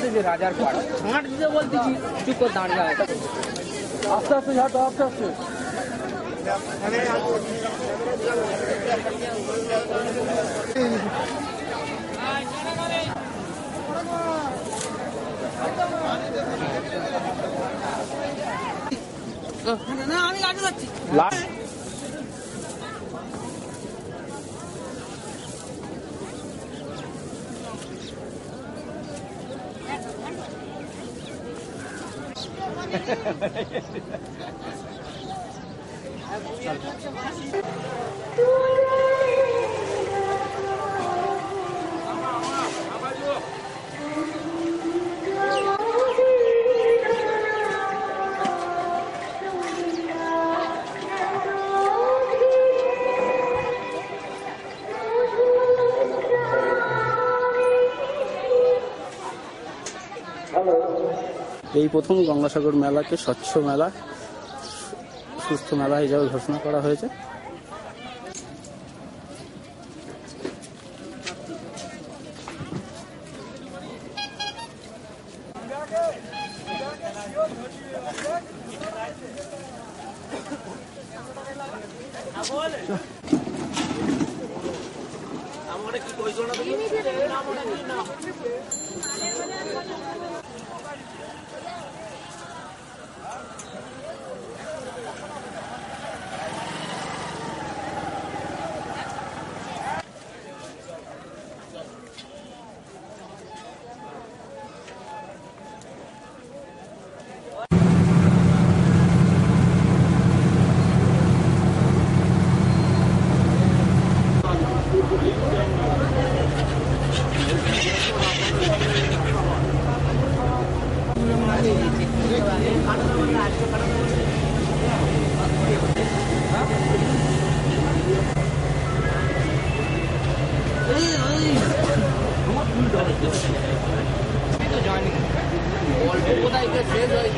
বলতেছি রাজার পাড়া ছাঁট দিতে বলতেছি চুপ করে দাঁড়িয়ে আছে। আস্তে আস্তে ঝাঁটো, আস্তে আস্তে। আমি লাঠি যাচ্ছি। এই প্রথম গঙ্গাসাগর মেলাকে স্বচ্ছ মেলা, সুস্থ মেলা হিসাবে ঘোষণা করা হয়েছে। অল্প কোথায় শেষ হয়।